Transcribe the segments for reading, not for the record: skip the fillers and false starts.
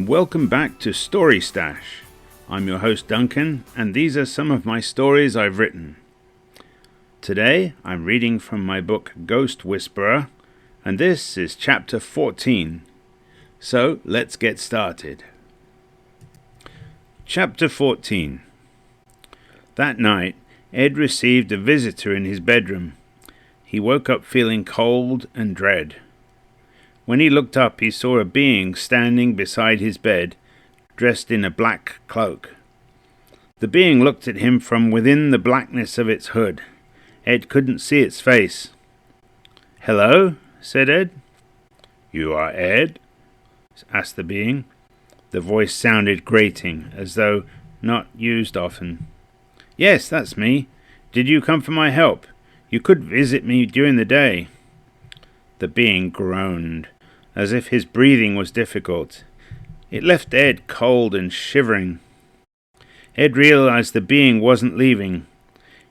welcome back to Story Stash. I'm your host Duncan, and these are some of my stories I've written. Today I'm reading from my book Ghost Whisperer, and this is chapter 14. So let's get started. Chapter 14. That night, Ed received a visitor in his bedroom. He woke up feeling cold and dread. When he looked up, he saw a being standing beside his bed, dressed in a black cloak. The being looked at him from within the blackness of its hood. Ed couldn't see its face. "Hello?" said Ed. "You are Ed?" asked the being. The voice sounded grating, as though not used often. "Yes, that's me. Did you come for my help? You could visit me during the day." The being groaned, as if his breathing was difficult. It left Ed cold and shivering. Ed realized the being wasn't leaving.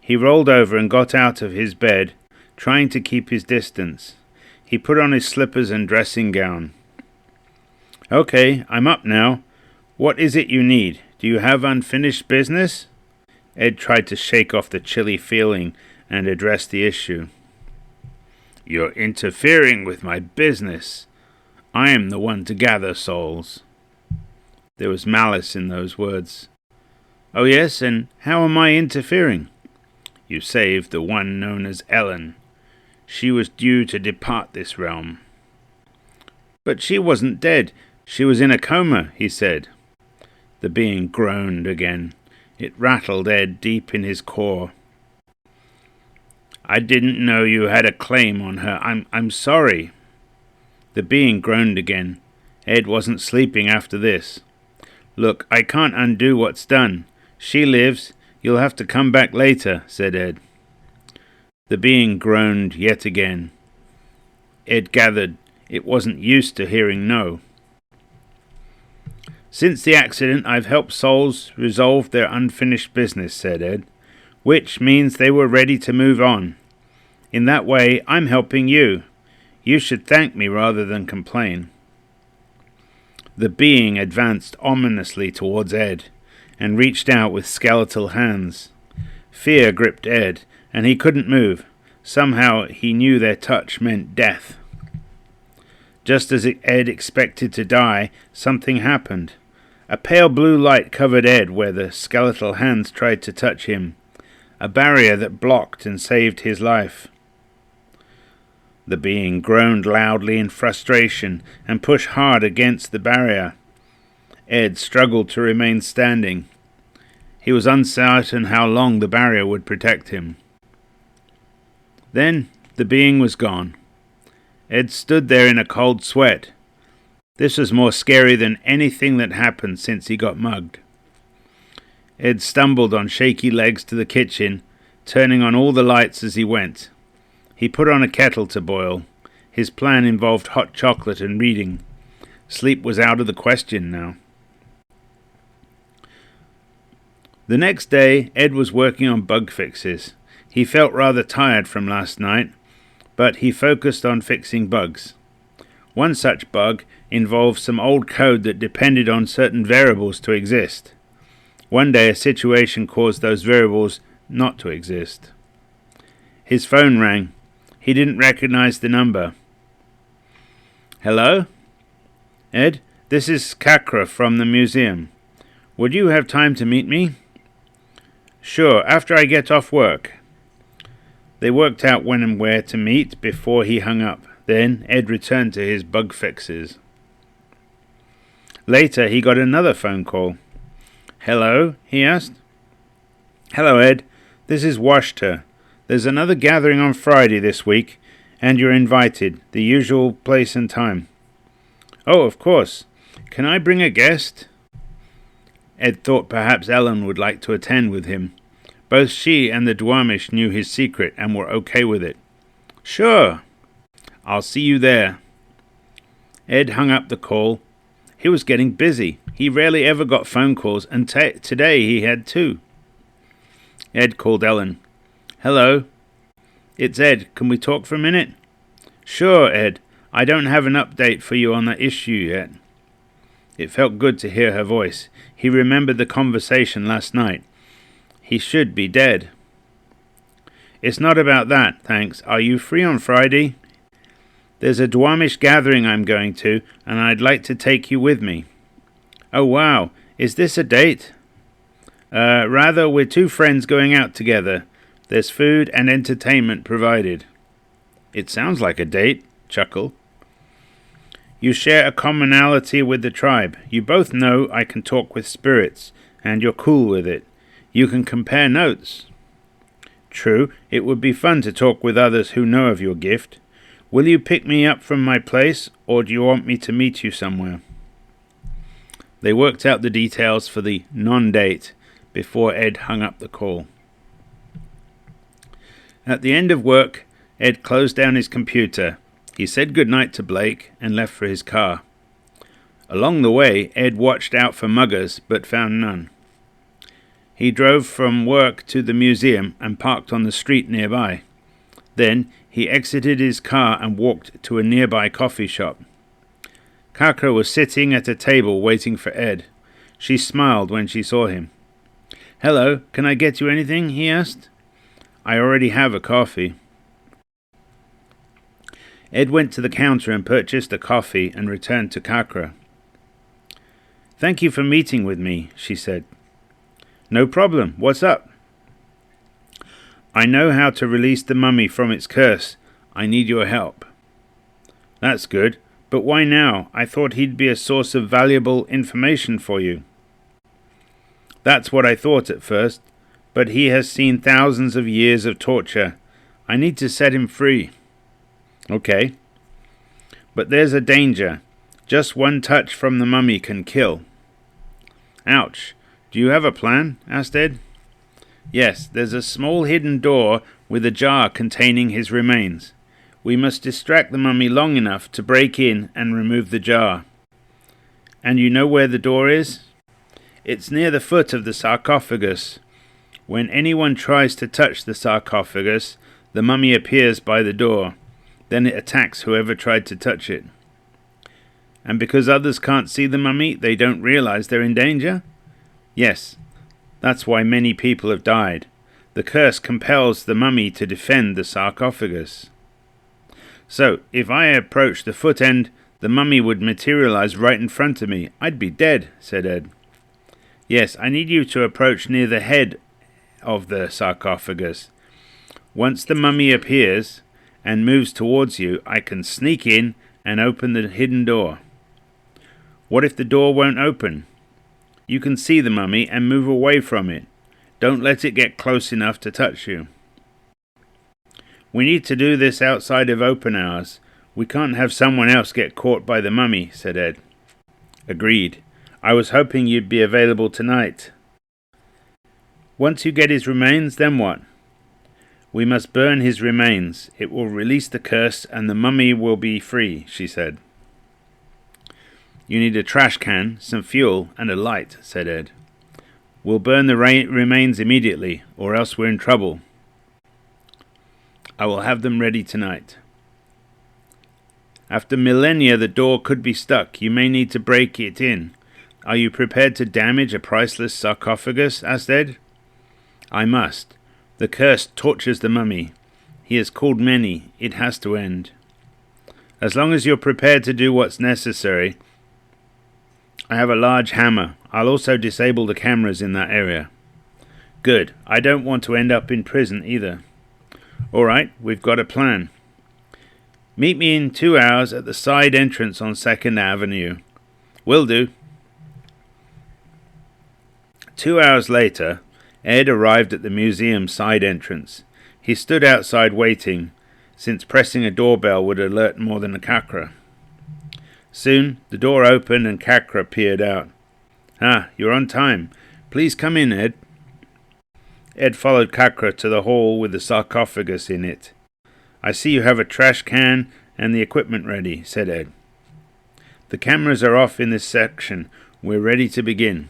He rolled over and got out of his bed, trying to keep his distance. He put on his slippers and dressing gown. "Okay, I'm up now. What is it you need? Do you have unfinished business?" Ed tried to shake off the chilly feeling and address the issue. "You're interfering with my business. I am the one to gather souls." There was malice in those words. "Oh yes, and how am I interfering?" "You saved the one known as Ellen. She was due to depart this realm." "But she wasn't dead. She was in a coma," he said. The being groaned again. It rattled Ed deep in his core. "I didn't know you had a claim on her. I'm sorry." The being groaned again. Ed wasn't sleeping after this. "Look, I can't undo what's done. She lives. You'll have to come back later," said Ed. The being groaned yet again. Ed gathered it wasn't used to hearing no. "Since the accident, I've helped souls resolve their unfinished business," said Ed, "which means they were ready to move on. In that way, I'm helping you. You should thank me rather than complain." The being advanced ominously towards Ed and reached out with skeletal hands. Fear gripped Ed, and he couldn't move. Somehow he knew their touch meant death. Just as Ed expected to die, something happened. A pale blue light covered Ed where the skeletal hands tried to touch him, a barrier that blocked and saved his life. The being groaned loudly in frustration and pushed hard against the barrier. Ed struggled to remain standing. He was uncertain how long the barrier would protect him. Then the being was gone. Ed stood there in a cold sweat. This was more scary than anything that happened since he got mugged. Ed stumbled on shaky legs to the kitchen, turning on all the lights as he went. He put on a kettle to boil. His plan involved hot chocolate and reading. Sleep was out of the question now. The next day, Ed was working on bug fixes. He felt rather tired from last night, but he focused on fixing bugs. One such bug involved some old code that depended on certain variables to exist. One day, a situation caused those variables not to exist. His phone rang. He didn't recognize the number. "Hello? Ed, this is Kakra from the museum. Would you have time to meet me?" "Sure, after I get off work." They worked out when and where to meet before he hung up. Then Ed returned to his bug fixes. Later, he got another phone call. "Hello?" he asked. "Hello, Ed. This is Washta. There's another gathering on Friday this week, and you're invited, the usual place and time." "Oh, of course. Can I bring a guest?" Ed thought perhaps Ellen would like to attend with him. Both she and the Dwarmish knew his secret and were okay with it. "Sure. I'll see you there." Ed hung up the call. He was getting busy. He rarely ever got phone calls, and today he had two. Ed called Ellen. "Hello. It's Ed. Can we talk for a minute?" "Sure, Ed. I don't have an update for you on that issue yet." It felt good to hear her voice. He remembered the conversation last night. He should be dead. It's not about that, thanks. Are you free on Friday? There's a Dwamish gathering I'm going to, and I'd like to take you with me. Oh, wow. Is this a date? Rather, we're two friends going out together. There's food and entertainment provided. It sounds like a date, chuckle. You share a commonality with the tribe. You both know I can talk with spirits, and you're cool with it. You can compare notes. True, it would be fun to talk with others who know of your gift. Will you pick me up from my place, or do you want me to meet you somewhere? They worked out the details for the non-date before Ed hung up the call. At the end of work, Ed closed down his computer. He said goodnight to Blake and left for his car. Along the way, Ed watched out for muggers, but found none. He drove from work to the museum and parked on the street nearby. Then he exited his car and walked to a nearby coffee shop. Kakra was sitting at a table waiting for Ed. She smiled when she saw him. "Hello, can I get you anything?" he asked. "I already have a coffee." Ed went to the counter and purchased a coffee and returned to Kakra. "Thank you for meeting with me," she said. "No problem. What's up?" "I know how to release the mummy from its curse. I need your help." "That's good. But why now? I thought he'd be a source of valuable information for you." "That's what I thought at first. But he has seen thousands of years of torture. I need to set him free." "Okay. But there's a danger. Just one touch from the mummy can kill." "Ouch. Do you have a plan?" asked Ed. "Yes, there's a small hidden door with a jar containing his remains. We must distract the mummy long enough to break in and remove the jar." "And you know where the door is?" "It's near the foot of the sarcophagus. When anyone tries to touch the sarcophagus, the mummy appears by the door. Then it attacks whoever tried to touch it." "And because others can't see the mummy, they don't realize they're in danger?" "Yes. That's why many people have died. The curse compels the mummy to defend the sarcophagus." "So, if I approach the foot end, the mummy would materialize right in front of me. I'd be dead," said Ed. "Yes, I need you to approach near the head of the sarcophagus. Once the mummy appears and moves towards you, I can sneak in and open the hidden door." "What if the door won't open?" "You can see the mummy and move away from it. Don't let it get close enough to touch you." "We need to do this outside of open hours. We can't have someone else get caught by the mummy," said Ed. "Agreed. I was hoping you'd be available tonight." "Once you get his remains, then what?" "We must burn his remains. It will release the curse and the mummy will be free," she said. "You need a trash can, some fuel, and a light," said Ed. "We'll burn the remains immediately, or else we're in trouble." "I will have them ready tonight." "After millennia the door could be stuck. You may need to break it in. Are you prepared to damage a priceless sarcophagus?" asked Ed. "I must. The curse tortures the mummy. He has called many. It has to end." "As long as you're prepared to do what's necessary. I have a large hammer. I'll also disable the cameras in that area." "Good. I don't want to end up in prison either." "All right, we've got a plan. Meet me in 2 hours at the side entrance on 2nd Avenue. "Will do." 2 hours later, Ed arrived at the museum side entrance. He stood outside waiting, since pressing a doorbell would alert more than a Kakra. Soon, the door opened and Kakra peered out. "Ah, you're on time. Please come in, Ed." Ed followed Kakra to the hall with the sarcophagus in it. "I see you have a trash can and the equipment ready," said Ed. "The cameras are off in this section. We're ready to begin."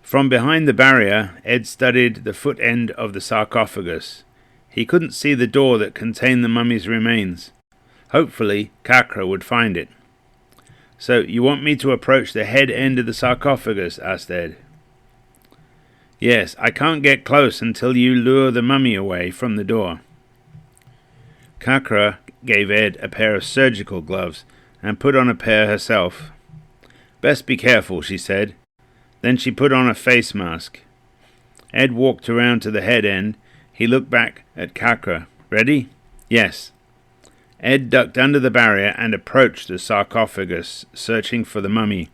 From behind the barrier, Ed studied the foot end of the sarcophagus. He couldn't see the door that contained the mummy's remains. Hopefully, Kakra would find it. "So you want me to approach the head end of the sarcophagus?" asked Ed. "Yes, I can't get close until you lure the mummy away from the door." Kakra gave Ed a pair of surgical gloves and put on a pair herself. "Best be careful," she said. Then she put on a face mask. Ed walked around to the head end. He looked back at Kakra. "Ready?" "Yes." Ed ducked under the barrier and approached the sarcophagus, searching for the mummy.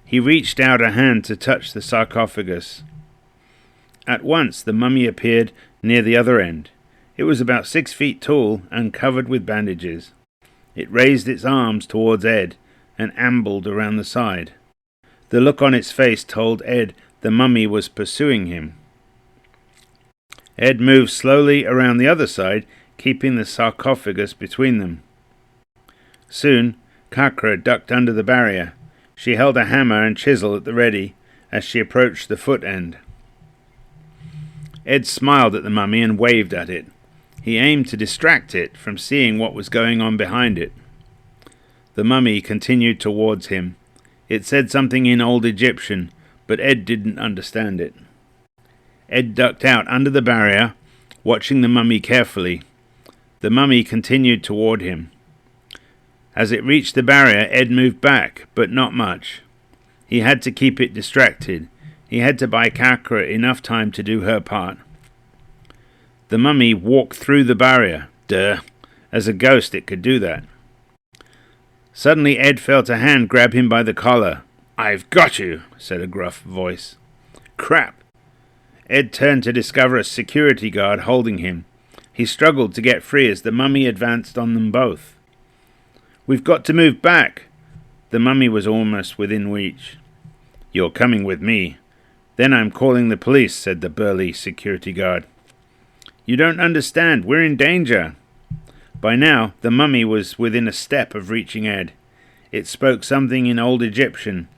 He reached out a hand to touch the sarcophagus. At once the mummy appeared near the other end. It was about 6 feet tall and covered with bandages. It raised its arms towards Ed and ambled around the side. The look on its face told Ed the mummy was pursuing him. Ed moved slowly around the other side, keeping the sarcophagus between them. Soon, Kakra ducked under the barrier. She held a hammer and chisel at the ready as she approached the foot end. Ed smiled at the mummy and waved at it. He aimed to distract it from seeing what was going on behind it. The mummy continued towards him. It said something in Old Egyptian, but Ed didn't understand it. Ed ducked out under the barrier, watching the mummy carefully. The mummy continued toward him. As it reached the barrier, Ed moved back, but not much. He had to keep it distracted. He had to buy Kakra enough time to do her part. The mummy walked through the barrier. Duh! As a ghost it could do that. Suddenly Ed felt a hand grab him by the collar. "I've got you," said a gruff voice. "Crap!" Ed turned to discover a security guard holding him. He struggled to get free as the mummy advanced on them both. "We've got to move back." The mummy was almost within reach. "You're coming with me. Then I'm calling the police," said the burly security guard. "You don't understand. We're in danger." By now, the mummy was within a step of reaching Ed. It spoke something in Old Egyptian,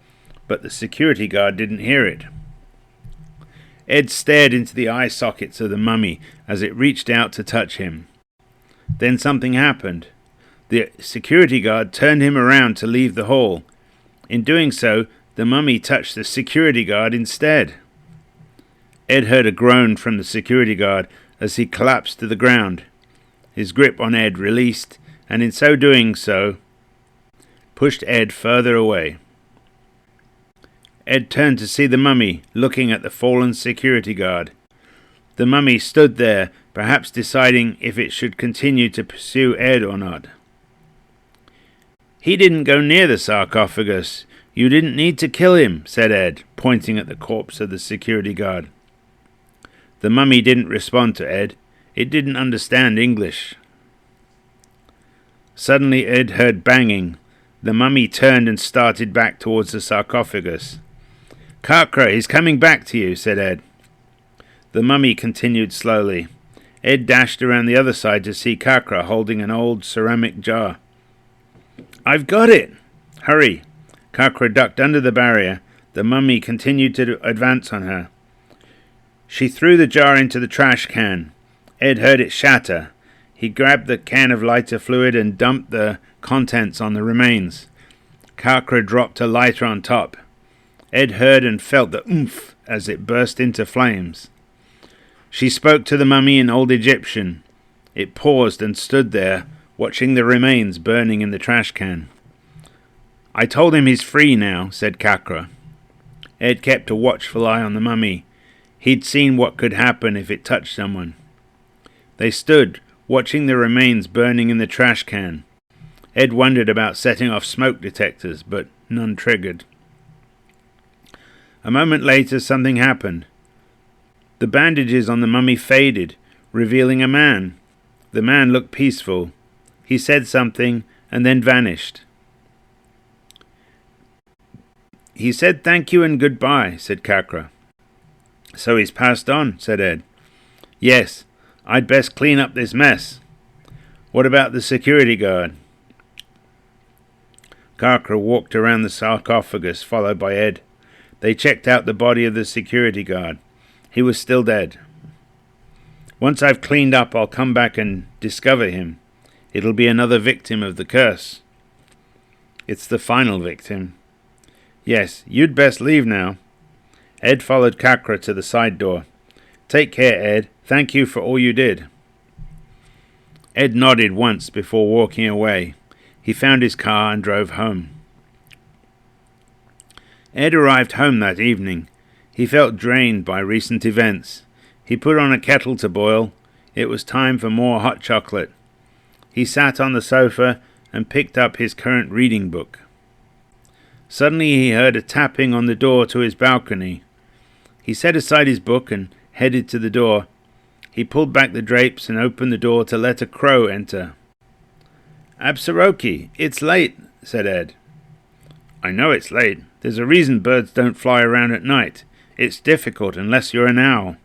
but the security guard didn't hear it. Ed stared into the eye sockets of the mummy as it reached out to touch him. Then something happened. The security guard turned him around to leave the hall. In doing so, the mummy touched the security guard instead. Ed heard a groan from the security guard as he collapsed to the ground. His grip on Ed released, and in doing so, pushed Ed further away. Ed turned to see the mummy looking at the fallen security guard. The mummy stood there, perhaps deciding if it should continue to pursue Ed or not. "He didn't go near the sarcophagus. You didn't need to kill him," said Ed, pointing at the corpse of the security guard. The mummy didn't respond to Ed. It didn't understand English. Suddenly Ed heard banging. The mummy turned and started back towards the sarcophagus. "Kakra, he's coming back to you," said Ed. The mummy continued slowly. Ed dashed around the other side to see Kakra holding an old ceramic jar. "I've got it!" "Hurry!" Kakra ducked under the barrier. The mummy continued to advance on her. She threw the jar into the trash can. Ed heard it shatter. He grabbed the can of lighter fluid and dumped the contents on the remains. Kakra dropped a lighter on top. Ed heard and felt the oomph as it burst into flames. She spoke to the mummy in Old Egyptian. It paused and stood there, watching the remains burning in the trash can. "I told him he's free now," said Kakra. Ed kept a watchful eye on the mummy. He'd seen what could happen if it touched someone. They stood, watching the remains burning in the trash can. Ed wondered about setting off smoke detectors, but none triggered. A moment later, something happened. The bandages on the mummy faded, revealing a man. The man looked peaceful. He said something and then vanished. "He said thank you and goodbye," said Kakra. "So he's passed on," said Ed. "Yes, I'd best clean up this mess." "What about the security guard?" Kakra walked around the sarcophagus, followed by Ed. They checked out the body of the security guard. He was still dead. "Once I've cleaned up, I'll come back and discover him. It'll be another victim of the curse." It's the final victim. Yes, you'd best leave now. Ed followed Kakra to the side door. Take care, Ed. Thank you for all you did. Ed nodded once before walking away. He found his car and drove home. Ed arrived home that evening. He felt drained by recent events. He put on a kettle to boil. It was time for more hot chocolate. He sat on the sofa and picked up his current reading book. Suddenly he heard a tapping on the door to his balcony. He set aside his book and headed to the door. He pulled back the drapes and opened the door to let a crow enter. "Absaroki, it's late," said Ed. "I know it's late. There's a reason birds don't fly around at night. It's difficult unless you're an owl.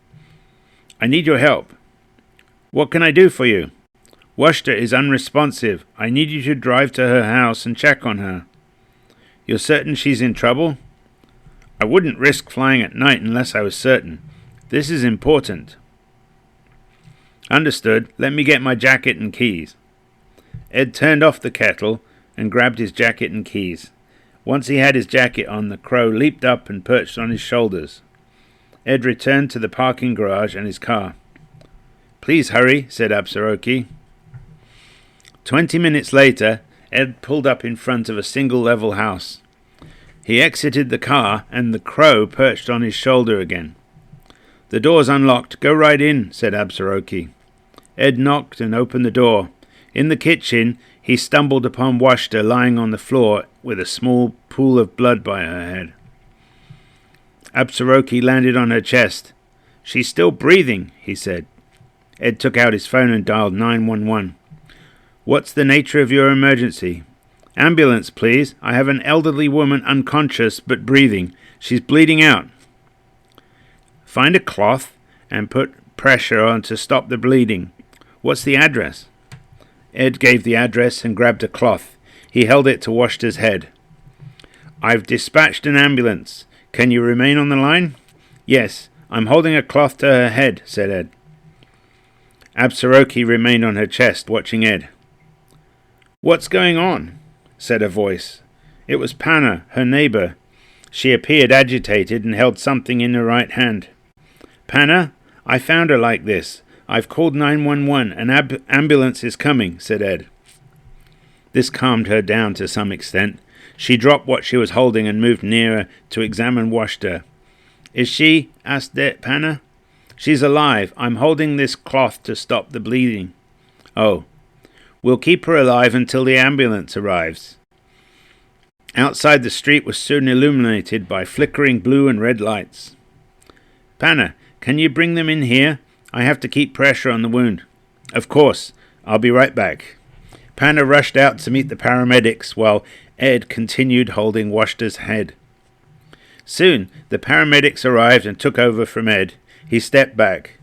I need your help." "What can I do for you?" "Washta is unresponsive. I need you to drive to her house and check on her." "You're certain she's in trouble?" "I wouldn't risk flying at night unless I was certain. This is important." "Understood. Let me get my jacket and keys." Ed turned off the kettle and grabbed his jacket and keys. Once he had his jacket on, the crow leaped up and perched on his shoulders. Ed returned to the parking garage and his car. "Please hurry," said Absaroki. 20 minutes later, Ed pulled up in front of a single-level house. He exited the car, and the crow perched on his shoulder again. "The door's unlocked. Go right in," said Absaroki. Ed knocked and opened the door. In the kitchen, he stumbled upon Washta lying on the floor with a small pool of blood by her head. Absaroki landed on her chest. "She's still breathing," he said. Ed took out his phone and dialed 911. "What's the nature of your emergency?" "Ambulance, please. I have an elderly woman unconscious but breathing. She's bleeding out." "Find a cloth and put pressure on to stop the bleeding. What's the address?" Ed gave the address and grabbed a cloth. He held it to Washta's head. "I've dispatched an ambulance. Can you remain on the line?" "Yes, I'm holding a cloth to her head," said Ed. Absaroki remained on her chest, watching Ed. "What's going on?" said a voice. It was Panna, her neighbor. She appeared agitated and held something in her right hand. "Panna, I found her like this. I've called 911. An ambulance is coming," said Ed. This calmed her down to some extent. She dropped what she was holding and moved nearer to examine Washta. "Is she?" asked Panna. "She's alive. I'm holding this cloth to stop the bleeding." "Oh. We'll keep her alive until the ambulance arrives." Outside, the street was soon illuminated by flickering blue and red lights. "Panna, can you bring them in here? I have to keep pressure on the wound." "Of course. I'll be right back." Panna rushed out to meet the paramedics while Ed continued holding Washta's head. Soon, the paramedics arrived and took over from Ed. He stepped back.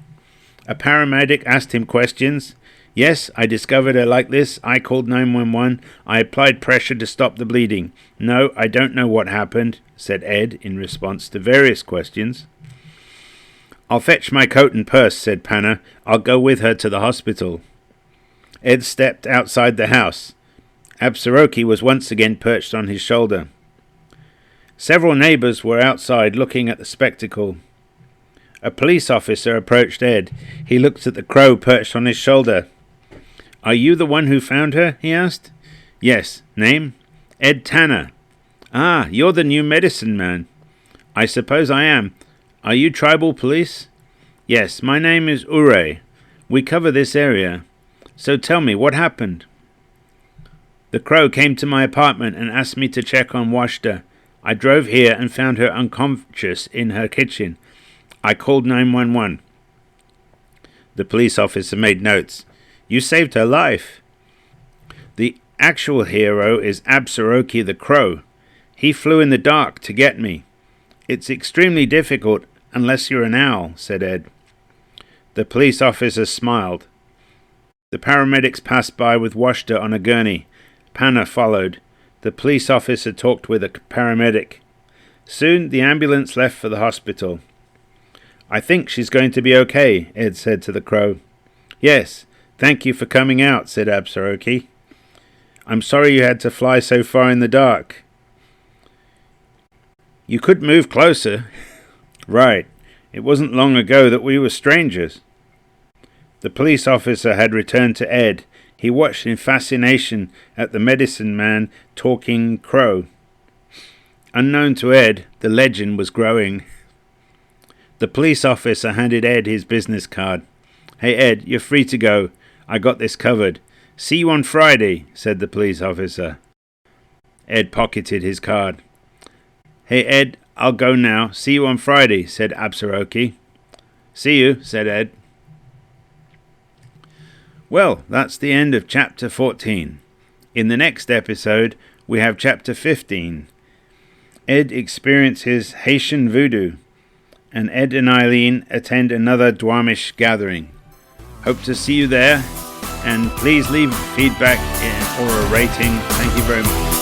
A paramedic asked him questions. "Yes, I discovered her like this. I called 911. I applied pressure to stop the bleeding. No, I don't know what happened," said Ed in response to various questions. "I'll fetch my coat and purse," said Panna. "I'll go with her to the hospital." Ed stepped outside the house. Absaroki was once again perched on his shoulder. Several neighbors were outside looking at the spectacle. A police officer approached Ed. He looked at the crow perched on his shoulder. "Are you the one who found her?" he asked. "Yes. Name?" "Ed Tanner." "Ah, you're the new medicine man." "I suppose I am. Are you tribal police?" "Yes, my name is Ure. We cover this area. So tell me, what happened?" "The crow came to my apartment and asked me to check on Washta. I drove here and found her unconscious in her kitchen. I called 911. The police officer made notes. "You saved her life." "The actual hero is Absaroki the crow. He flew in the dark to get me. It's extremely difficult unless you're an owl," said Ed. The police officer smiled. The paramedics passed by with Washta on a gurney. Panna followed. The police officer talked with a paramedic. Soon the ambulance left for the hospital. "I think she's going to be okay," Ed said to the crow. "Yes, thank you for coming out," said Absaroki. I'm sorry you had to fly so far in the dark. You could move closer. Right. It wasn't long ago that we were strangers. The police officer had returned to Ed. He watched in fascination at the medicine man talking crow. Unknown to Ed, the legend was growing. The police officer handed Ed his business card. Hey Ed, you're free to go. I got this covered. See you on Friday, said the police officer. Ed pocketed his card. Hey Ed, I'll go now. See you on Friday, said Absaroki. See you, said Ed. Well, that's the end of chapter 14. In the next episode, we have chapter 15. Ed experiences Haitian voodoo, and Ed and Eileen attend another Dwarmish gathering. Hope to see you there, and please leave feedback or a rating. Thank you very much.